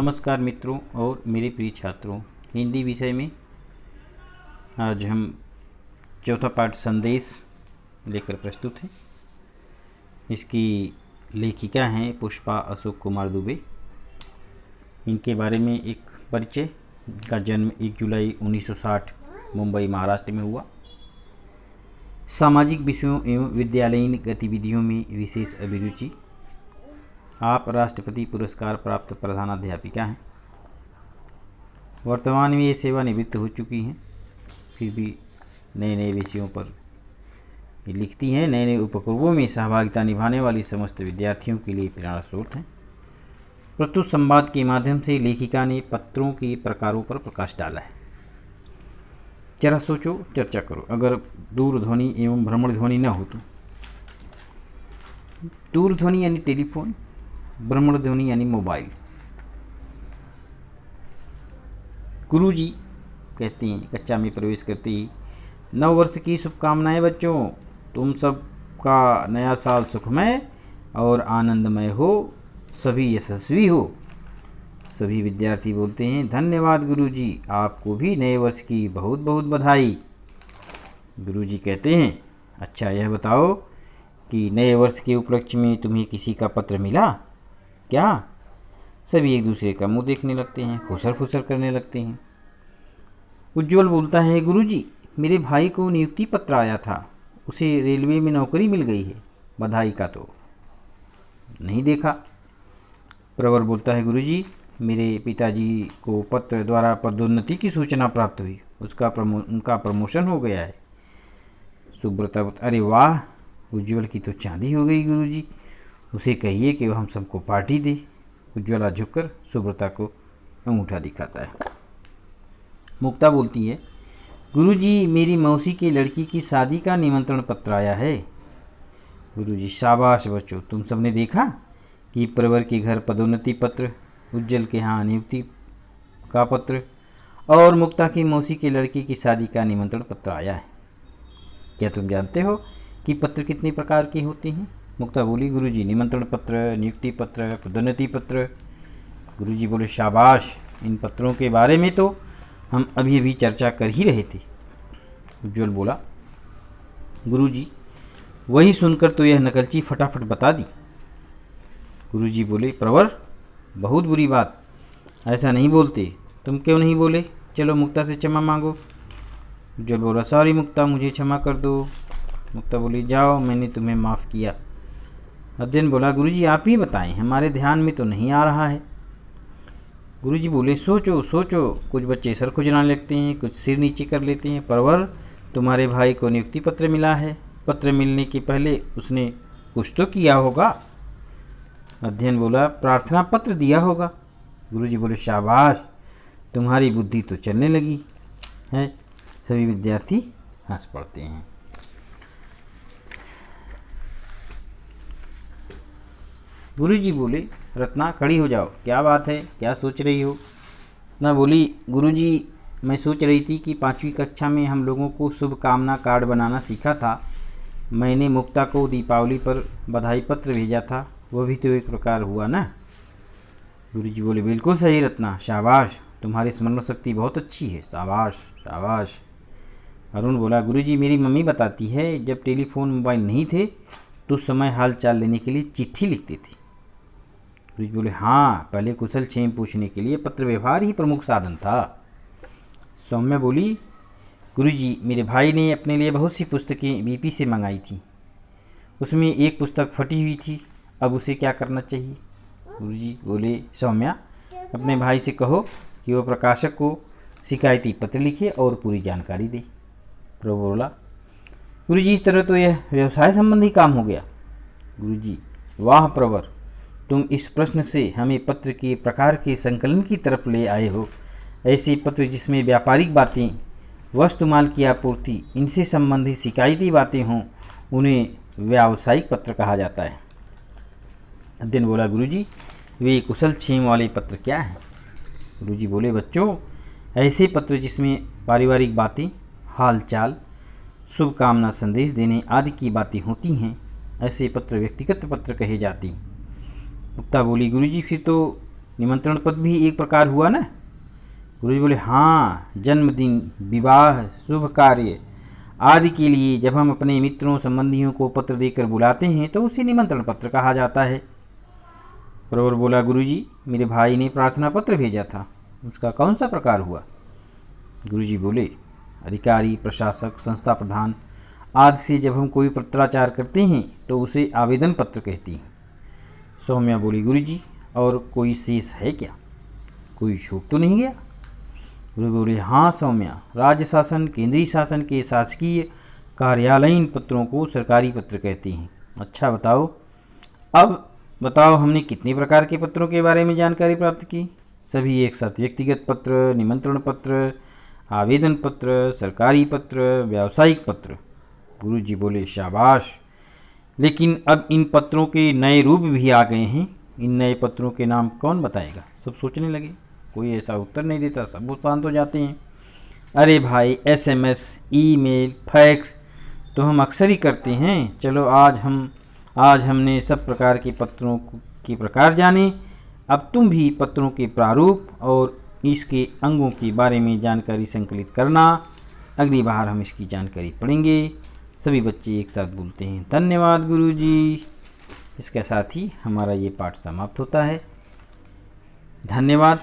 नमस्कार मित्रों और मेरे प्रिय छात्रों। हिंदी विषय में आज हम चौथा पाठ संदेश लेकर प्रस्तुत हैं। इसकी लेखिका हैं पुष्पा अशोक कुमार दुबे। इनके बारे में एक परिचय। इनका जन्म 1 जुलाई 1960 मुंबई महाराष्ट्र में हुआ। सामाजिक विषयों एवं विद्यालयीन गतिविधियों में विशेष अभिरुचि। आप राष्ट्रपति पुरस्कार प्राप्त प्रधानाध्यापिका हैं। वर्तमान में ये सेवानिवृत्त हो चुकी हैं, फिर भी नए नए विषयों पर लिखती हैं। नए नए उपक्रमों में सहभागिता निभाने वाली समस्त विद्यार्थियों के लिए प्रेरणा स्रोत हैं। प्रस्तुत संवाद के माध्यम से लेखिका ने पत्रों के प्रकारों पर प्रकाश डाला है। जरा सोचो, चर्चा करो। अगर दूरध्वनि एवं भ्रमण ध्वनि न हो तो? दूरध्वनि यानी टेलीफोन, भ्रमण ध्वनि यानी मोबाइल। गुरुजी कहते हैं कक्षा में प्रवेश करते ही, नव वर्ष की शुभकामनाएं बच्चों। तुम सब का नया साल सुखमय और आनंदमय हो, सभी यशस्वी हो। सभी विद्यार्थी बोलते हैं, धन्यवाद गुरुजी, आपको भी नए वर्ष की बहुत बहुत बधाई। गुरुजी कहते हैं, अच्छा यह बताओ कि नए वर्ष के उपलक्ष्य में तुम्हें किसी का पत्र मिला क्या? सभी एक दूसरे का मुंह देखने लगते हैं, खुसर फुसर करने लगते हैं। उज्ज्वल बोलता है, गुरुजी मेरे भाई को नियुक्ति पत्र आया था, उसे रेलवे में नौकरी मिल गई है। बधाई का तो नहीं देखा। प्रवर बोलता है, गुरुजी मेरे पिताजी को पत्र द्वारा पदोन्नति की सूचना प्राप्त हुई, उनका प्रमोशन हो गया है। सुब्रता बोलता, अरे वाह, उज्ज्वल की तो चांदी हो गई गुरुजी, उसे कहिए कि वह हम सबको पार्टी दे। उज्ज्वला झुककर सुब्रता को अंगूठा दिखाता है। मुक्ता बोलती है, गुरुजी मेरी मौसी की लड़की की शादी का निमंत्रण पत्र आया है। गुरुजी शाबाश बच्चों, तुम सबने देखा कि प्रवर के घर पदोन्नति पत्र, उज्ज्वल के यहाँ नियुक्ति का पत्र और मुक्ता की मौसी की लड़की की शादी का निमंत्रण पत्र आया है। क्या तुम जानते हो कि पत्र कितने प्रकार के होते हैं? मुक्ता बोली, गुरुजी निमंत्रण पत्र, नियुक्ति पत्र, पदोन्नति पत्र। गुरुजी बोले, शाबाश, इन पत्रों के बारे में तो हम अभी अभी चर्चा कर ही रहे थे। उज्ज्वल बोला, गुरुजी वही सुनकर तो यह नकलची फटाफट बता दी। गुरुजी बोले, प्रवर बहुत बुरी बात, ऐसा नहीं बोलते। तुम क्यों नहीं बोले? चलो मुक्ता से क्षमा मांगो। उज्ज्वल बोला, सॉरी मुक्ता, मुझे क्षमा कर दो। मुक्ता बोली, जाओ, मैंने तुम्हें माफ़ किया। अध्ययन बोला, गुरुजी आप ही बताएं, हमारे ध्यान में तो नहीं आ रहा है। गुरुजी बोले, सोचो सोचो। कुछ बच्चे सर खुजलाने लगते हैं, कुछ सिर नीचे कर लेते हैं। प्रवर तुम्हारे भाई को नियुक्ति पत्र मिला है, पत्र मिलने के पहले उसने कुछ तो किया होगा। अध्ययन बोला, प्रार्थना पत्र दिया होगा। गुरुजी बोले, शाबाश, तुम्हारी बुद्धि तो चलने लगी है। सभी विद्यार्थी हंस पड़ते हैं। गुरुजी बोले, रत्ना खड़ी हो जाओ, क्या बात है, क्या सोच रही हो? रत्ना बोली, गुरुजी मैं सोच रही थी कि 5वीं कक्षा में हम लोगों को शुभकामना कार्ड बनाना सीखा था। मैंने मुक्ता को दीपावली पर बधाई पत्र भेजा था, वह भी तो एक प्रकार हुआ ना। गुरुजी बोले, बिल्कुल सही रत्ना, शाबाश, तुम्हारी स्मरण शक्ति बहुत अच्छी है, शाबाश शाबाश। अरुण बोला, गुरुजी मेरी मम्मी बताती है जब टेलीफोन मोबाइल नहीं थे तो उस समय हाल चाल लेने के लिए चिट्ठी लिखते थे। गुरुजी बोले, हाँ, पहले कुशल क्षेम पूछने के लिए पत्र व्यवहार ही प्रमुख साधन था। सौम्या बोली, गुरुजी मेरे भाई ने अपने लिए बहुत सी पुस्तकें बीपी से मंगाई थी, उसमें एक पुस्तक फटी हुई थी, अब उसे क्या करना चाहिए? गुरुजी बोले, सौम्या अपने भाई से कहो कि वह प्रकाशक को शिकायती पत्र लिखे और पूरी जानकारी दे। प्रभु बोला, गुरुजी इस तरह तो यह व्यवसाय संबंधी काम हो गया। गुरुजी, वाह प्रवर, तुम इस प्रश्न से हमें पत्र के प्रकार के संकलन की तरफ ले आए हो। ऐसे पत्र जिसमें व्यापारिक बातें, वस्तुमाल की आपूर्ति, इनसे संबंधित शिकायती बातें हों, उन्हें व्यावसायिक पत्र कहा जाता है। अध्ययन बोला, गुरुजी वे कुशल क्षेम वाले पत्र क्या हैं? गुरुजी बोले, बच्चों ऐसे पत्र जिसमें पारिवारिक बातें, हाल चाल, शुभकामना संदेश देने आदि की बातें होती हैं, ऐसे पत्र व्यक्तिगत पत्र कहे जाते हैं। मुक्ता बोली, गुरुजी फिर तो निमंत्रण पत्र भी एक प्रकार हुआ ना। गुरुजी बोले हाँ, जन्मदिन, विवाह, शुभ कार्य आदि के लिए जब हम अपने मित्रों संबंधियों को पत्र देकर बुलाते हैं तो उसे निमंत्रण पत्र कहा जाता है। प्रवर बोला गुरुजी, मेरे भाई ने प्रार्थना पत्र भेजा था, उसका कौन सा प्रकार हुआ? गुरुजी बोले अधिकारी, प्रशासक, संस्था प्रधान आदि से जब हम कोई पत्राचार करते हैं तो उसे आवेदन पत्र कहती हैं। सौम्या बोली गुरुजी, और कोई शेष है क्या? कोई छूट तो नहीं गया? गुरु बोले हाँ सौम्या, राज्य शासन, केंद्रीय शासन के शासकीय कार्यालयीन पत्रों को सरकारी पत्र कहते हैं। अच्छा बताओ, अब बताओ हमने कितने प्रकार के पत्रों के बारे में जानकारी प्राप्त की? सभी एक साथ, व्यक्तिगत पत्र, निमंत्रण पत्र, आवेदन पत्र, सरकारी पत्र, व्यावसायिक पत्र। गुरुजी बोले शाबाश, लेकिन अब इन पत्रों के नए रूप भी आ गए हैं। इन नए पत्रों के नाम कौन बताएगा? सब सोचने लगे, कोई ऐसा उत्तर नहीं देता, सब वो शांत हो जाते हैं। अरे भाई, SMS, ईमेल, फैक्स तो हम अक्सर ही करते हैं। चलो आज हमने सब प्रकार के पत्रों के प्रकार जाने। अब तुम भी पत्रों के प्रारूप और इसके अंगों के बारे में जानकारी संकलित करना। अगली बार हम इसकी जानकारी पढ़ेंगे। सभी बच्चे एक साथ बोलते हैं धन्यवाद गुरुजी। इसके साथ ही हमारा ये पाठ समाप्त होता है। धन्यवाद।